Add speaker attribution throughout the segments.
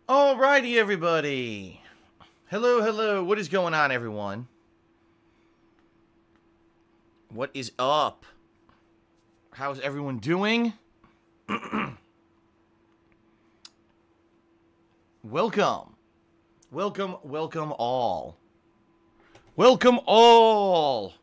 Speaker 1: Alrighty, everybody. Hello, hello. What is going on, everyone? What is up? How's everyone doing? Welcome. Welcome, welcome all. Welcome all.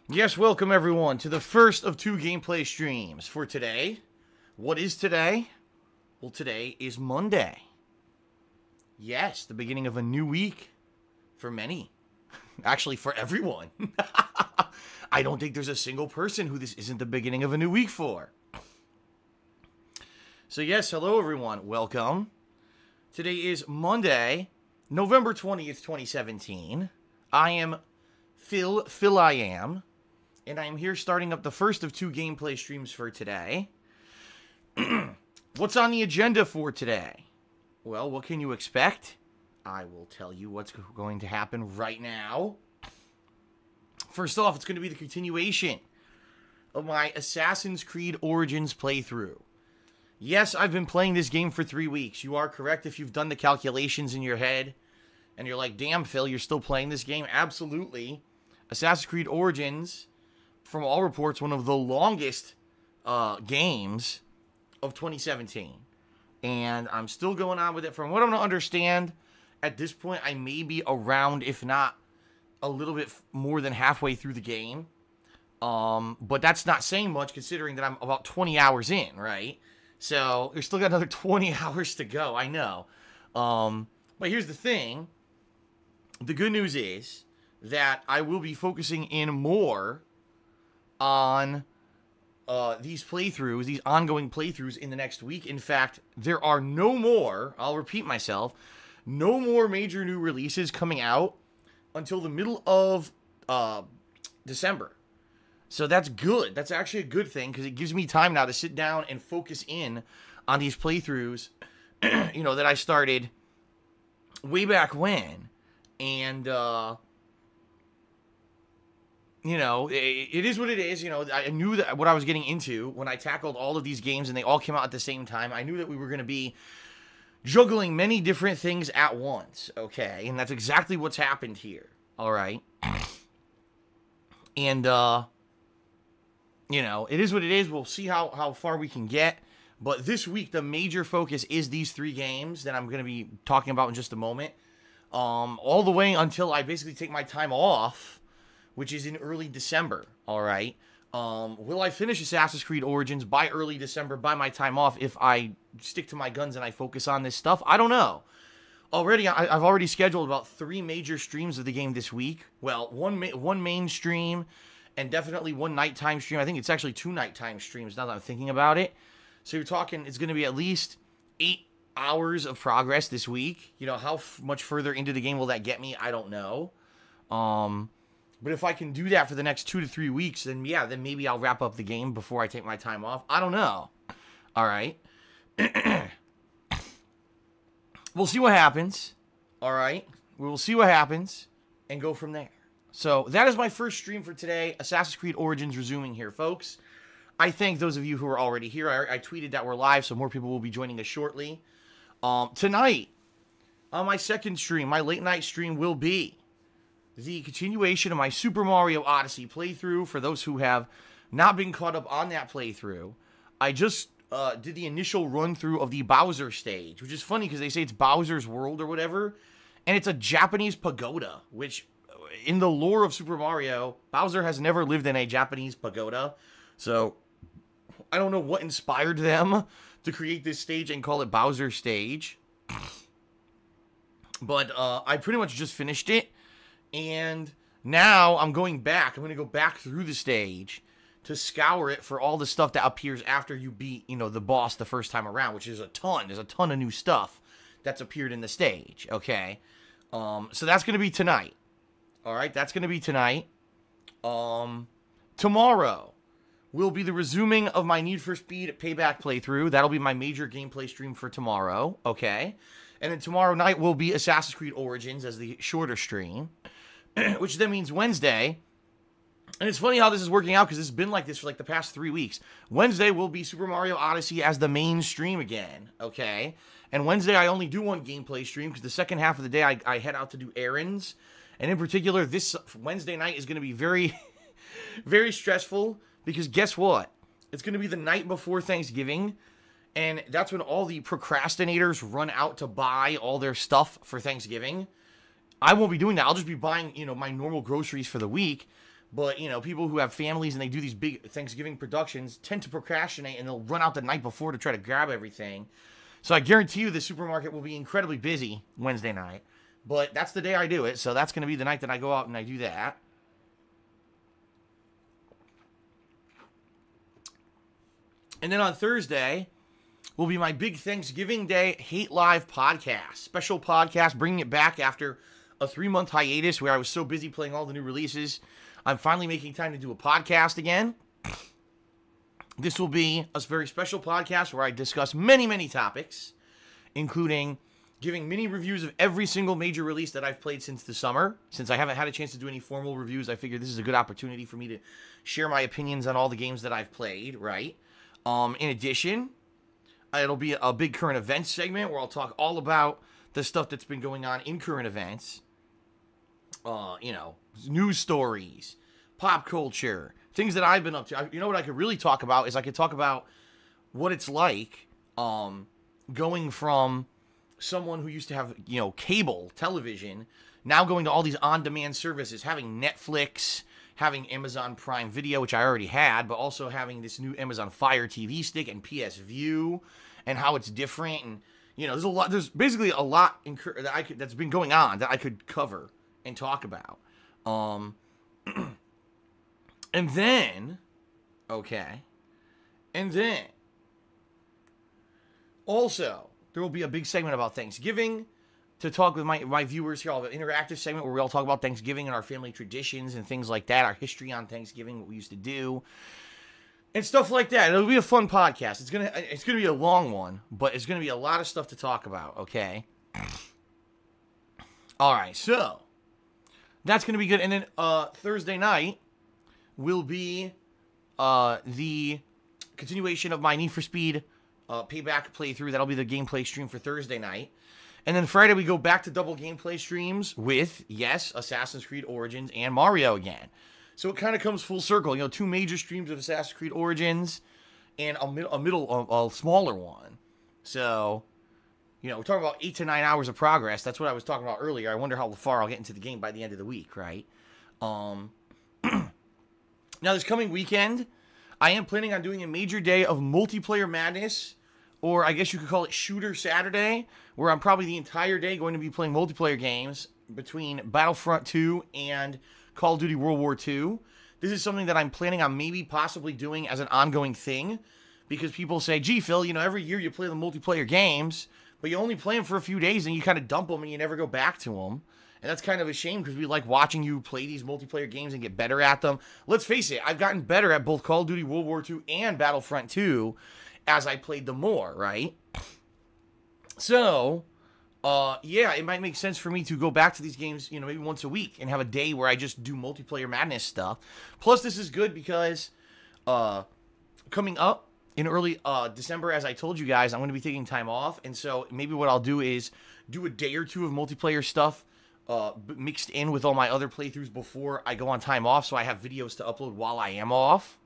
Speaker 1: Yes, welcome everyone to the first of 2 gameplay streams for today. What is today? Well, today is Monday. Yes, the beginning of a new week for many. Actually, for everyone. I don't think there's a single person who this isn't the beginning of a new week for. So yes, hello everyone. Welcome. Today is Monday, November 20th, 2017. I am Phil I am. And I'm here starting up the first of 2 gameplay streams for today. What's on the agenda for today? Well, what can you expect? I will tell you what's going to happen right now. First off, it's going to be the continuation of my Assassin's Creed Origins playthrough. Yes, I've been playing this game for 3 weeks. You are correct if you've done the calculations in your head. And you're like, damn, Phil, you're still playing this game? Absolutely. Assassin's Creed Origins, from all reports, one of the longest games of 2017. And I'm still going on with it. From what I'm going to understand, at this point, I may be around, if not a little bit more than halfway through the game. But that's not saying much, considering that I'm about 20 hours in, right? So, there's still got another 20 hours to go, I know. But here's the thing. The good news is that I will be focusing in more on these playthroughs, these ongoing playthroughs in the next week. In fact, there are no more, I'll repeat myself, no more major new releases coming out until the middle of December. So that's good. That's actually a good thing, because it gives me time now to sit down and focus in on these playthroughs, you know, that I started way back when. And, you know, it is what it is. You know, I knew that what I was getting into when I tackled all of these games and they all came out at the same time. I knew that we were going to be juggling many different things at once, okay? And that's exactly what's happened here, all right? And, you know, it is what it is. We'll see how far we can get. But this week, the major focus is these 3 games that I'm going to be talking about in just a moment. All the way until I basically take my time off, which is in early December, all right? Will I finish Assassin's Creed Origins by early December, by my time off, if I stick to my guns and I focus on this stuff? I don't know. I've already scheduled about 3 major streams of the game this week. Well, one main stream, and definitely 1 nighttime stream. I think it's actually 2 nighttime streams now that I'm thinking about it. So you're talking, it's going to be at least 8 hours of progress this week. You know, how much further into the game will that get me? I don't know. But if I can do that for the next 2 to 3 weeks, then yeah, then maybe I'll wrap up the game before I take my time off. I don't know. All right. We'll see what happens. All right. We will see what happens and go from there. So that is my first stream for today. Assassin's Creed Origins resuming here, folks. I thank those of you who are already here. I tweeted that we're live, so more people will be joining us shortly. Tonight, on my second stream, my late night stream will be the continuation of my Super Mario Odyssey playthrough. For those who have not been caught up on that playthrough, I just did the initial run-through of the Bowser stage, which is funny because they say it's Bowser's World or whatever, and it's a Japanese pagoda, which in the lore of Super Mario, Bowser has never lived in a Japanese pagoda, so I don't know what inspired them to create this stage and call it Bowser Stage, but I pretty much just finished it. And now I'm going back. I'm going to go back through the stage to scour it for all the stuff that appears after you beat, you know, the boss the first time around, which is a ton. There's a ton of new stuff that's appeared in the stage, okay? So that's going to be tonight. All right, that's going to be tonight. Tomorrow will be the resuming of my Need for Speed Payback playthrough. That'll be my major gameplay stream for tomorrow, okay? And then tomorrow night will be Assassin's Creed Origins as the shorter stream. Which then means Wednesday, And it's funny how this is working out because it's been like this for like the past 3 weeks. Wednesday will be Super Mario Odyssey as the main stream again, okay? And Wednesday I only do one gameplay stream because the second half of the day I head out to do errands. And in particular, this Wednesday night is going to be very, very stressful because guess what? It's going to be the night before Thanksgiving. And that's when all the procrastinators run out to buy all their stuff for Thanksgiving. I won't be doing that. I'll just be buying, my normal groceries for the week. But, people who have families and they do these big Thanksgiving productions tend to procrastinate and they'll run out the night before to try to grab everything. So I guarantee you the supermarket will be incredibly busy Wednesday night. But that's the day I do it, so that's going to be the night that I go out and I do that. And then on Thursday will be my big Thanksgiving Day Hate Live podcast. Special podcast, bringing it back after a 3-month hiatus where I was so busy playing all the new releases. I'm finally making time to do a podcast again. This will be a very special podcast where I discuss many, many topics, including giving mini reviews of every single major release that I've played since the summer. Since I haven't had a chance to do any formal reviews, I figured this is a good opportunity for me to share my opinions on all the games that I've played, right? In addition, it'll be a big current events segment where I'll talk all about the stuff that's been going on in current events. News stories, pop culture, things that I've been up to. What I could really talk about is I could talk about what it's like going from someone who used to have, cable television, now going to all these on-demand services, having Netflix, having Amazon Prime Video, which I already had, but also having this new Amazon Fire TV stick and PS View, and how it's different. And, there's basically a lot that's been going on that I could cover and talk about. And then also, there will be a big segment about Thanksgiving to talk with my viewers here. I'll have an interactive segment where we all talk about Thanksgiving and our family traditions and things like that, our history on Thanksgiving, what we used to do, and stuff like that. It'll be a fun podcast. It's gonna be a long one, but it's gonna be a lot of stuff to talk about, okay? All right, so that's gonna be good. And then Thursday night will be the continuation of my Need for Speed Payback playthrough. That'll be the gameplay stream for Thursday night. And then Friday we go back to double gameplay streams with, yes, Assassin's Creed Origins and Mario again. So it kind of comes full circle. 2 major streams of Assassin's Creed Origins and a smaller one. So, we're talking about 8 to 9 hours of progress. That's what I was talking about earlier. I wonder how far I'll get into the game by the end of the week, right? Now, this coming weekend, I am planning on doing a major day of multiplayer madness, or I guess you could call it Shooter Saturday, where I'm probably the entire day going to be playing multiplayer games between Battlefront 2 and Call of Duty World War II. This is something that I'm planning on maybe possibly doing as an ongoing thing, because people say, gee, Phil, every year you play the multiplayer games, but you only play them for a few days and you kind of dump them and you never go back to them. And that's kind of a shame because we like watching you play these multiplayer games and get better at them. Let's face it, I've gotten better at both Call of Duty World War II and Battlefront 2 as I played them more, right? So, yeah, it might make sense for me to go back to these games, maybe once a week and have a day where I just do multiplayer madness stuff. Plus, this is good because coming up in early December, as I told you guys, I'm going to be taking time off. And so maybe what I'll do is do a day or two of multiplayer stuff mixed in with all my other playthroughs before I go on time off, so I have videos to upload while I am off.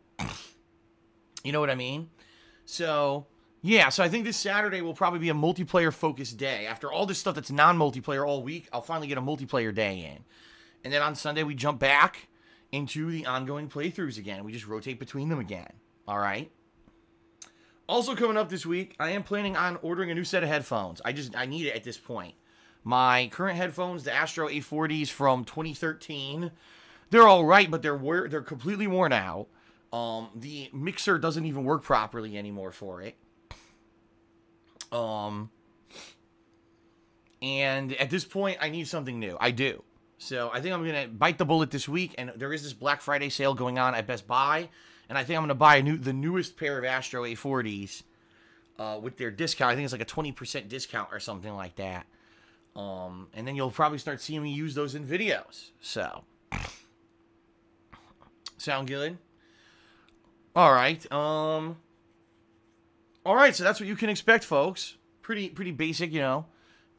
Speaker 1: You know what I mean? So, yeah, so I think this Saturday will probably be a multiplayer-focused day. After all this stuff that's non-multiplayer all week, I'll finally get a multiplayer day in. And then on Sunday, we jump back into the ongoing playthroughs again. We just rotate between them again. All right? Also coming up this week, I am planning on ordering a new set of headphones. I need it at this point. My current headphones, the Astro A40s from 2013, they're all right, but they're completely worn out. The mixer doesn't even work properly anymore for it. And at this point, I need something new. I do. So I think I'm going to bite the bullet this week, and there is this Black Friday sale going on at Best Buy, and I think I'm going to buy the newest pair of Astro A40s with their discount. I think it's like a 20% discount or something like that. And then you'll probably start seeing me use those in videos. So Sound good? All right. All right, so that's what you can expect, folks. Pretty basic, you know.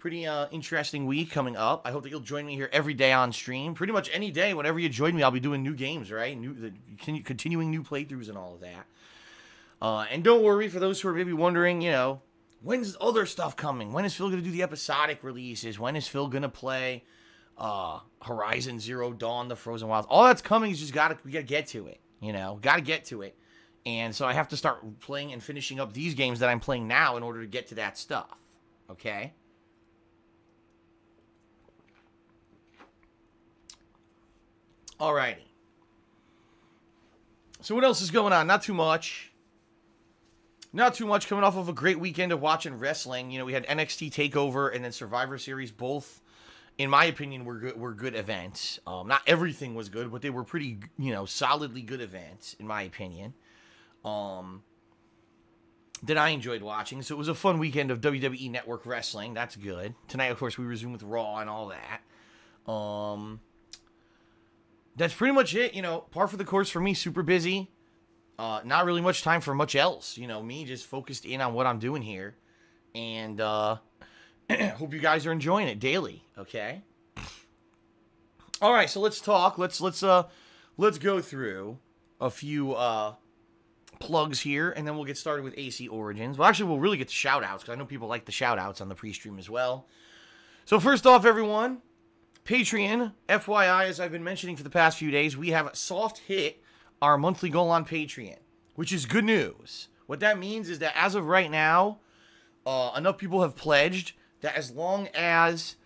Speaker 1: Pretty interesting week coming up. I hope that you'll join me here every day on stream. Pretty much any day, whenever you join me, I'll be doing new games, right? Continuing new playthroughs and all of that. And don't worry, for those who are maybe wondering, you know, when's other stuff coming? When is Phil going to do the episodic releases? When is Phil going to play Horizon Zero Dawn, The Frozen Wilds? All that's coming is just we got to get to it, you know? Got to get to it. And so I have to start playing and finishing up these games that I'm playing now in order to get to that stuff, okay? Alrighty. So what else is going on? Not too much. Not too much, coming off of a great weekend of watching wrestling. You know, we had NXT TakeOver and then Survivor Series. Both, in my opinion, were good events. Not everything was good, but they were pretty, you know, solidly good events, in my opinion. That I enjoyed watching. So it was a fun weekend of WWE Network wrestling. That's good. Tonight, of course, we resume with Raw and all that. That's pretty much it, you know, par for the course for me, super busy. Not really much time for much else, you know, me just focused in on what I'm doing here. And, hope you guys are enjoying it daily, okay? Alright, so let's talk, let's go through a few, plugs here, and then we'll get started with AC Origins. Well, actually, we'll really get to shoutouts, because I know people like the shoutouts on the pre-stream as well. So first off, everyone, Patreon, FYI, as I've been mentioning for the past few days, we have soft hit our monthly goal on Patreon, which is good news. What that means is that as of right now, enough people have pledged that as long as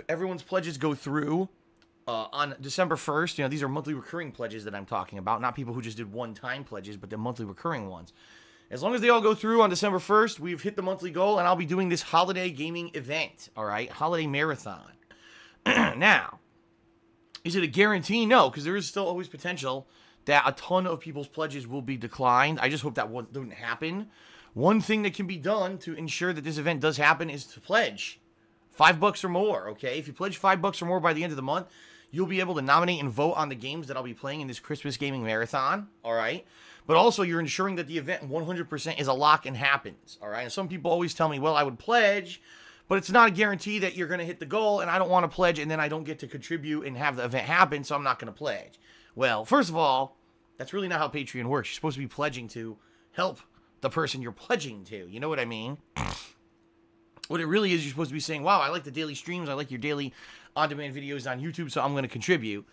Speaker 1: everyone's pledges go through on December 1st, you know, these are monthly recurring pledges that I'm talking about, not people who just did one-time pledges, but the monthly recurring ones. As long as they all go through on December 1st, we've hit the monthly goal, and I'll be doing this holiday gaming event, all right? Holiday marathon. Now, is it a guarantee? No, because there is still always potential that a ton of people's pledges will be declined. I just hope that doesn't happen. One thing that can be done to ensure that this event does happen is to pledge $5 or more, okay? If you pledge $5 or more by the end of the month, you'll be able to nominate and vote on the games that I'll be playing in this Christmas gaming marathon, all right? But also, you're ensuring that the event 100% is a lock and happens, all right? And some people always tell me, well, I would pledge, but it's not a guarantee that you're going to hit the goal, and I don't want to pledge, and then I don't get to contribute and have the event happen, so I'm not going to pledge. Well, first of all, that's really not how Patreon works. You're supposed to be pledging to help the person you're pledging to. You know what I mean? What it really is, you're supposed to be saying, wow, I like the daily streams, I like your daily on-demand videos on YouTube, so I'm going to contribute.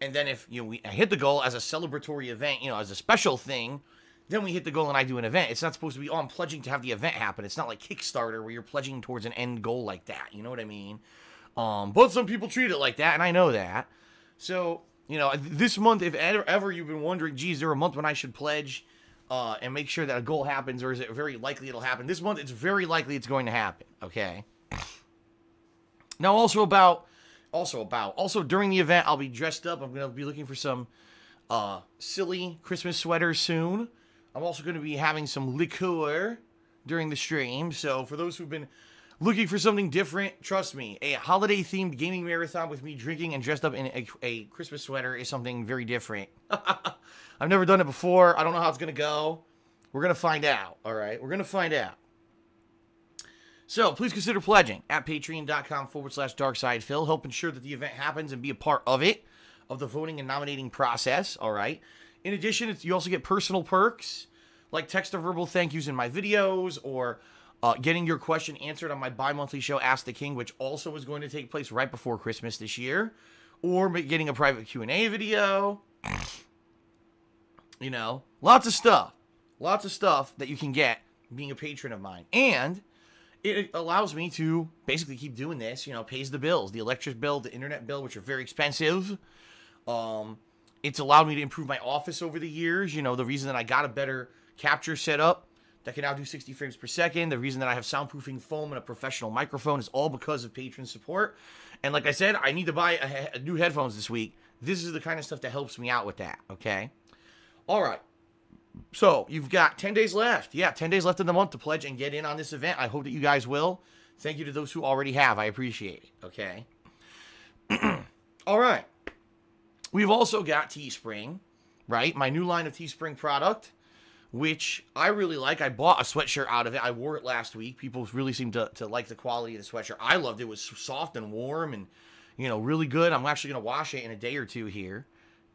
Speaker 1: And then if I hit the goal as a celebratory event, you know, as a special thing, then we hit the goal and I do an event. It's not supposed to be, oh, I'm pledging to have the event happen. It's not like Kickstarter where you're pledging towards an end goal like that. You know what I mean? But some people treat it like that, and I know that. So, you know, this month, if ever you've been wondering, geez, is there a month when I should pledge and make sure that a goal happens, or is it very likely it'll happen? This month, it's very likely it's going to happen, okay? Now, also during the event, I'll be dressed up. I'm going to be looking for some silly Christmas sweaters soon. I'm also going to be having some liqueur during the stream. So for those who've been looking for something different, trust me, a holiday-themed gaming marathon with me drinking and dressed up in a Christmas sweater is something very different. I've never done it before. I don't know how it's going to go. We're going to find out, all right? We're going to find out. So please consider pledging at patreon.com/darksidefil. Help ensure that the event happens and be a part of it, of the voting and nominating process, all right? In addition, you also get personal perks, like text or verbal thank yous in my videos, or getting your question answered on my bi-monthly show, Ask the King, which also is going to take place right before Christmas this year, or getting a private Q&A video. You know, lots of stuff that you can get being a patron of mine. And it allows me to basically keep doing this, you know, pays the bills, the electric bill, the internet bill, which are very expensive. It's allowed me to improve my office over the years. You know, the reason that I got a better capture setup that can now do 60 frames per second, the reason that I have soundproofing foam and a professional microphone is all because of patron support. And like I said, I need to buy new headphones this week. This is the kind of stuff that helps me out with that, okay? All right. So, you've got 10 days left. Yeah, 10 days left in the month to pledge and get in on this event. I hope that you guys will. Thank you to those who already have. I appreciate it, okay? All right. We've also got Teespring. right? My new line of Teespring product, which I really like. I bought a sweatshirt out of it. I wore it last week. People really seemed to like the quality of the sweatshirt. I loved it. It was soft and warm and, really good. I'm actually going to wash it in a day or two here.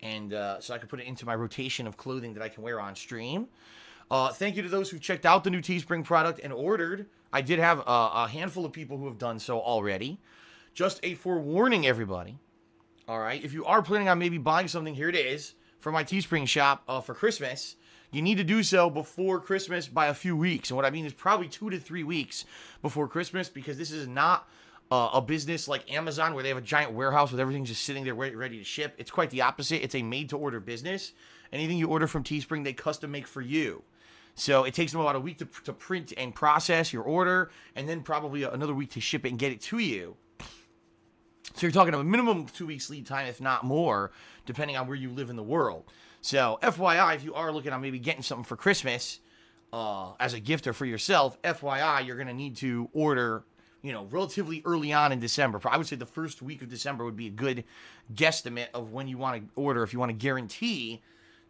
Speaker 1: And so I can put it into my rotation of clothing that I can wear on stream. Thank you to those who checked out the new Teespring product and ordered. I did have a handful of people who have done so already. Just a forewarning, everybody. All right, if you are planning on maybe buying something, here it is, for my Teespring shop for Christmas. You need to do so before Christmas by a few weeks. And what I mean is probably 2 to 3 weeks before Christmas, because this is not a business like Amazon where they have a giant warehouse with everything just sitting there ready to ship. It's quite the opposite. It's a made-to-order business. Anything you order from Teespring, they custom make for you. So it takes them about a week to print and process your order, and then probably another week to ship it and get it to you. So you're talking a minimum of 2 weeks lead time, if not more, depending on where you live in the world. So FYI, if you are looking at maybe getting something for Christmas as a gift or for yourself, FYI, you're going to need to order, relatively early on in December. I would say the first week of December would be a good guesstimate of when you want to order if you want to guarantee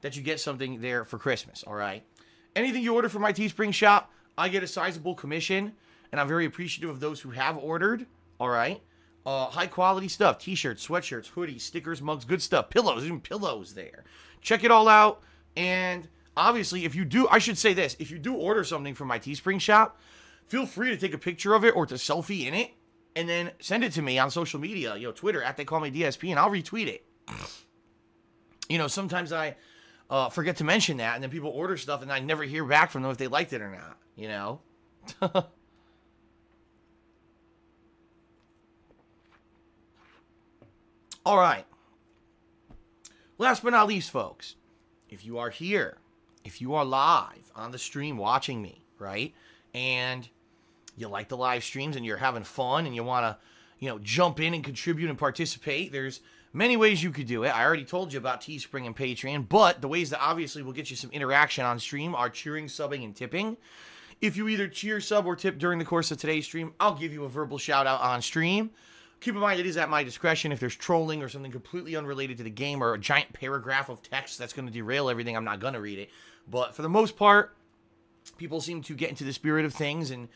Speaker 1: that you get something there for Christmas, all right? Anything you order from my Teespring shop, I get a sizable commission, and I'm very appreciative of those who have ordered, all right? High-quality stuff, T-shirts, sweatshirts, hoodies, stickers, mugs, good stuff, pillows, even pillows there. Check it all out, and obviously, if you do, I should say this, if you do order something from my Teespring shop, feel free to take a picture of it or to selfie in it, and then send it to me on social media, Twitter, @TheyCallMeDSP, and I'll retweet it. Sometimes I forget to mention that, and then people order stuff, and I never hear back from them if they liked it or not, All right. Last but not least, folks, if you are here, if you are live on the stream watching me, right, and you like the live streams and you're having fun and you want to, jump in and contribute and participate, there's many ways you could do it. I already told you about Teespring and Patreon, but the ways that obviously will get you some interaction on stream are cheering, subbing, and tipping. If you either cheer, sub, or tip during the course of today's stream, I'll give you a verbal shout-out on stream. Keep in mind, it is at my discretion. If there's trolling or something completely unrelated to the game or a giant paragraph of text that's going to derail everything, I'm not going to read it. But for the most part, people seem to get into the spirit of things, and,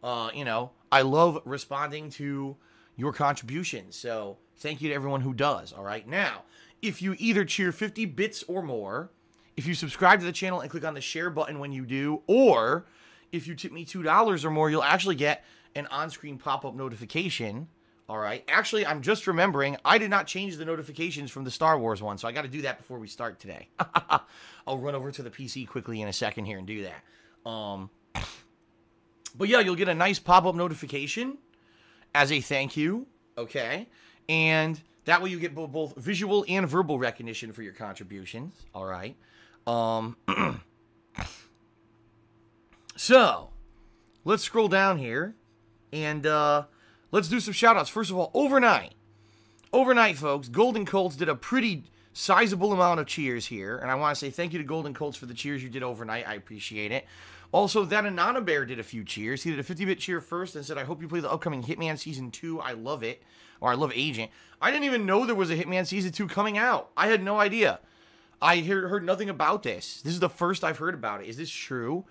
Speaker 1: I love responding to your contributions. So thank you to everyone who does, all right? Now, if you either cheer 50 bits or more, if you subscribe to the channel and click on the share button when you do, or if you tip me $2 or more, you'll actually get an on-screen pop-up notification. All right. Actually, I'm just remembering I did not change the notifications from the Star Wars one, so I got to do that before we start today. I'll run over to the PC quickly in a second here and do that. But yeah, you'll get a nice pop-up notification as a thank you, okay? And that way you get both visual and verbal recognition for your contributions, all right? So, let's scroll down here and let's do some shout-outs. First of all, overnight, folks, Golden Colts did a pretty sizable amount of cheers here, and I want to say thank you to Golden Colts for the cheers you did overnight. I appreciate it. Also, that Anana Bear did a few cheers. He did a 50-bit cheer first and said, I hope you play the upcoming Hitman Season 2. I love it. Or I love Agent. I didn't even know there was a Hitman Season 2 coming out. I had no idea. I heard nothing about this. This is the first I've heard about it. Is this true?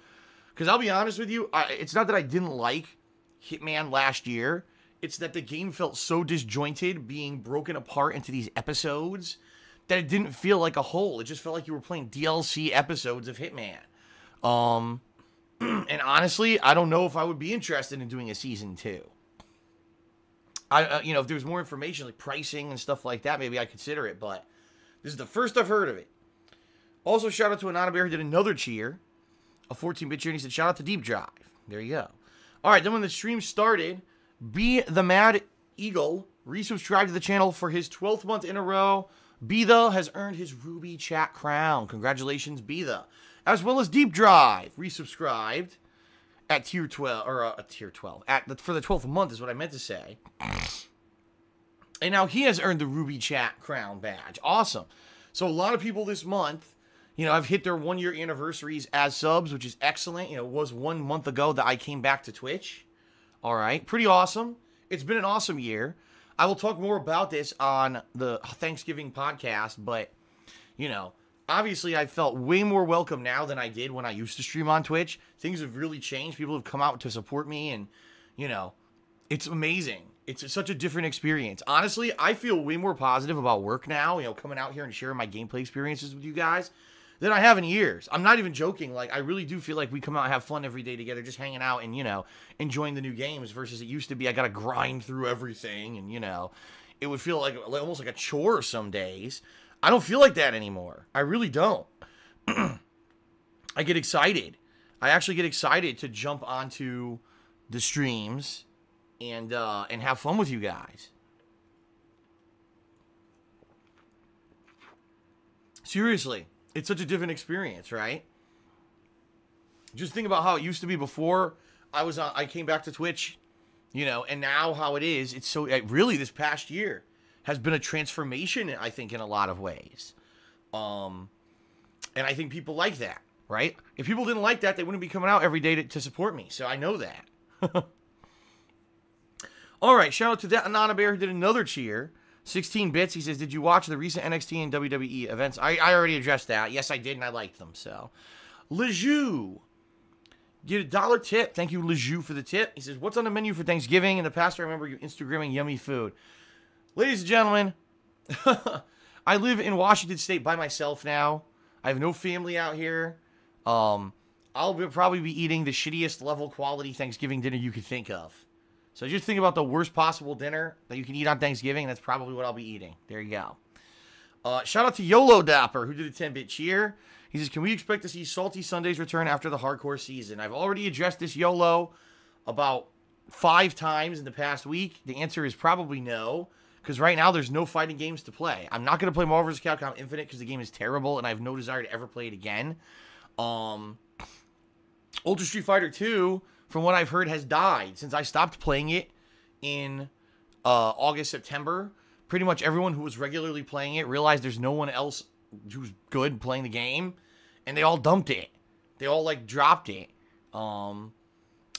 Speaker 1: Because I'll be honest with you, it's not that I didn't like Hitman last year. It's that the game felt so disjointed, being broken apart into these episodes, that it didn't feel like a whole. It just felt like you were playing DLC episodes of Hitman. And honestly, I don't know if I would be interested in doing a Season 2. If there's more information, like pricing and stuff like that, maybe I'd consider it, but this is the first I've heard of it. Also, shout out to Anana Bear, who did another cheer, a 14-bit cheer, and he said, shout out to Deep Drive. There you go. All right, then when the stream started, Be the Mad Eagle resubscribed to the channel for his 12th month in a row. Be the has earned his Ruby Chat crown. Congratulations, Be the. As well as Deep Drive resubscribed at tier 12, or tier 12, for the 12th month is what I meant to say. And now he has earned the Ruby Chat crown badge. Awesome. So a lot of people this month, have hit their 1-year anniversaries as subs, which is excellent. It was 1 month ago that I came back to Twitch. All right. Pretty awesome. It's been an awesome year. I will talk more about this on the Thanksgiving podcast, but, obviously I felt way more welcome now than I did when I used to stream on Twitch. Things have really changed. People have come out to support me, and, you know, it's amazing. It's such a different experience. Honestly, I feel way more positive about work now, you know, coming out here and sharing my gameplay experiences with you guys than I have in years. I'm not even joking. Like, I really do feel like we come out and have fun every day together, just hanging out and, you know, enjoying the new games versus it used to be I got to grind through everything and, you know, it would feel like almost like a chore some days. I don't feel like that anymore. I really don't. I get excited. I actually get excited to jump onto the streams and have fun with you guys. Seriously, it's such a different experience, right? Just think about how it used to be before I came back to Twitch, you know, and now how it is. It's so really this past year has been a transformation, I think, in a lot of ways. And I think people like that, right? If people didn't like that, they wouldn't be coming out every day to support me. So I know that. All right, shout out to that Anana Bear who did another cheer. 16 bits. He says, did you watch the recent NXT and WWE events? I already addressed that. Yes, I did, and I liked them. So, Lejeune did $1 tip. Thank you, Lejeune, for the tip. He says, what's on the menu for Thanksgiving? In the past, I remember you Instagramming yummy food. Ladies and gentlemen, I live in Washington State by myself now. I have no family out here. I'll probably be eating the shittiest level quality Thanksgiving dinner you could think of. So just think about the worst possible dinner that you can eat on Thanksgiving. That's probably what I'll be eating. There you go. Shout out to YOLO Dapper, who did a 10-bit cheer. He says, can we expect to see Salty Sundays return after the hardcore season? I've already addressed this YOLO about 5 times in the past week. The answer is probably no, because right now there's no fighting games to play. I'm not going to play Marvel vs. Capcom Infinite because the game is terrible, and I have no desire to ever play it again. Ultra Street Fighter 2... from what I've heard, has died since I stopped playing it in August, September. Pretty much everyone who was regularly playing it realized there's no one else who's good playing the game, and they all dumped it. They all, like, dropped it. And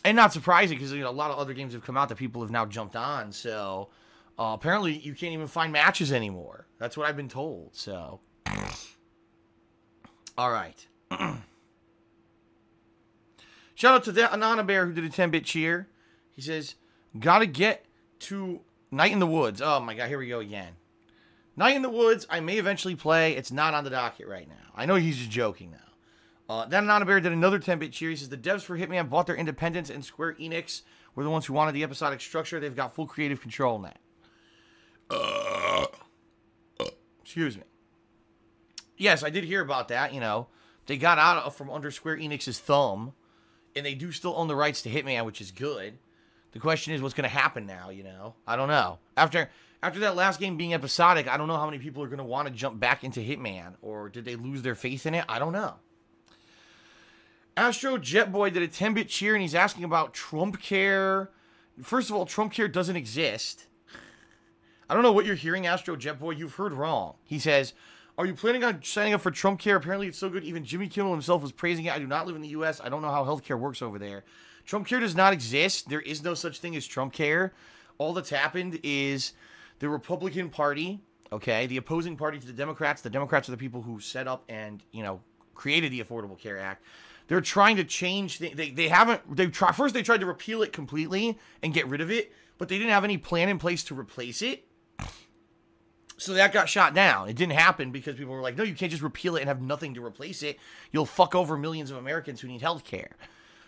Speaker 1: not surprising, because, you know, a lot of other games have come out that people have now jumped on, so apparently you can't even find matches anymore. That's what I've been told, so. All right. Shout out to that Anana Bear who did a 10-bit cheer. He says, gotta get to Night in the Woods. Oh my god, here we go again. Night in the Woods, I may eventually play. It's not on the docket right now. I know he's just joking now. That Anana Bear did another 10-bit cheer. He says, the devs for Hitman bought their independence, and Square Enix were the ones who wanted the episodic structure. They've got full creative control now. Excuse me. Yes, I did hear about that, you know. They got out from under Square Enix's thumb. And they do still own the rights to Hitman, which is good. The question is, what's going to happen now, you know? I don't know. After that last game being episodic, I don't know how many people are going to want to jump back into Hitman. Or did they lose their faith in it? I don't know. Astro Jetboy did a 10-bit cheer, and he's asking about Trump Care. First of all, Trump Care doesn't exist. I don't know what you're hearing, Astro Jetboy. You've heard wrong. He says, are you planning on signing up for Trump Care? Apparently it's so good. Even Jimmy Kimmel himself was praising it. I do not live in the U.S. I don't know how healthcare works over there. Trump Care does not exist. There is no such thing as Trump Care. All that's happened is the Republican Party, okay, the opposing party to the Democrats are the people who set up and, you know, created the Affordable Care Act. They're trying to change. First they tried to repeal it completely and get rid of it, but they didn't have any plan in place to replace it. So that got shot down. It didn't happen because people were like, no, you can't just repeal it and have nothing to replace it. You'll fuck over millions of Americans who need health care.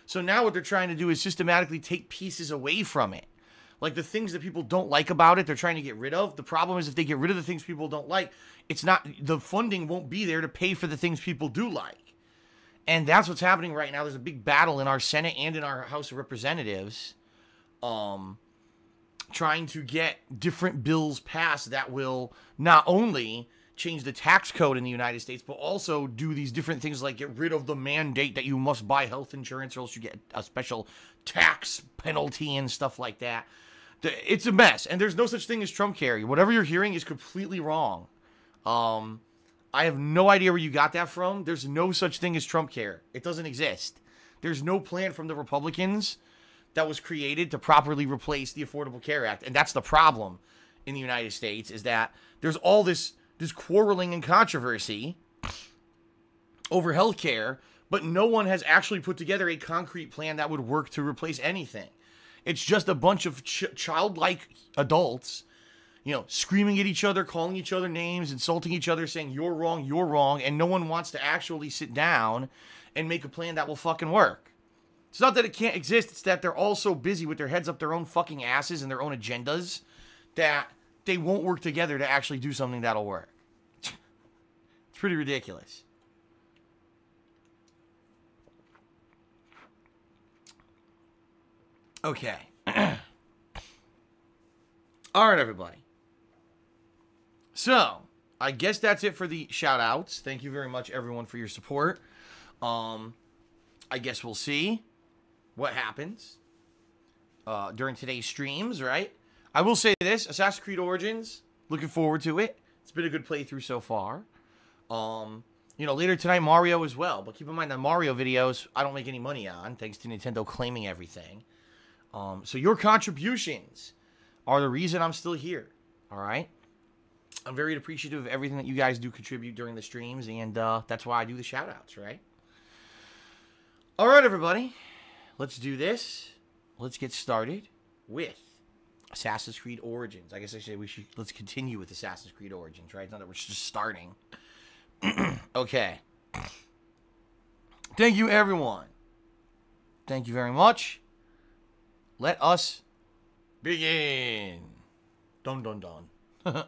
Speaker 1: So now what they're trying to do is systematically take pieces away from it. Like the things that people don't like about it, they're trying to get rid of. The problem is if they get rid of the things people don't like, the funding won't be there to pay for the things people do like. And that's what's happening right now. There's a big battle in our Senate and in our House of Representatives. Trying to get different bills passed that will not only change the tax code in the United States, but also do these different things like get rid of the mandate that you must buy health insurance or else you get a special tax penalty and stuff like that. It's a mess, and there's no such thing as Trump Care. Whatever you're hearing is completely wrong. I have no idea where you got that from. There's no such thing as Trump Care. It doesn't exist. There's no plan from the Republicans that was created to properly replace the Affordable Care Act. And that's the problem in the United States, is that there's all this quarreling and controversy over healthcare, but no one has actually put together a concrete plan that would work to replace anything. It's just a bunch of childlike adults, you know, screaming at each other, calling each other names, insulting each other, saying you're wrong, and no one wants to actually sit down and make a plan that will fucking work. It's not that it can't exist, it's that they're all so busy with their heads up their own fucking asses and their own agendas that they won't work together to actually do something that'll work. It's pretty ridiculous. Okay. All right, everybody. So, I guess that's it for the shout-outs. Thank you very much, everyone, for your support. I guess we'll see what happens during today's streams, right? I will say this, Assassin's Creed Origins, looking forward to it. It's been a good playthrough so far. You know, later tonight, Mario as well. But keep in mind, the Mario videos, I don't make any money on, thanks to Nintendo claiming everything. So your contributions are the reason I'm still here, all right? I'm very appreciative of everything that you guys do contribute during the streams, and that's why I do the shout-outs, right? All right, everybody. Let's do this. Let's get started with Assassin's Creed Origins. I guess I say let's continue with Assassin's Creed Origins, right? Not that we're just starting. Okay. Thank you, everyone. Thank you very much. Let us begin. Dun, dun, dun.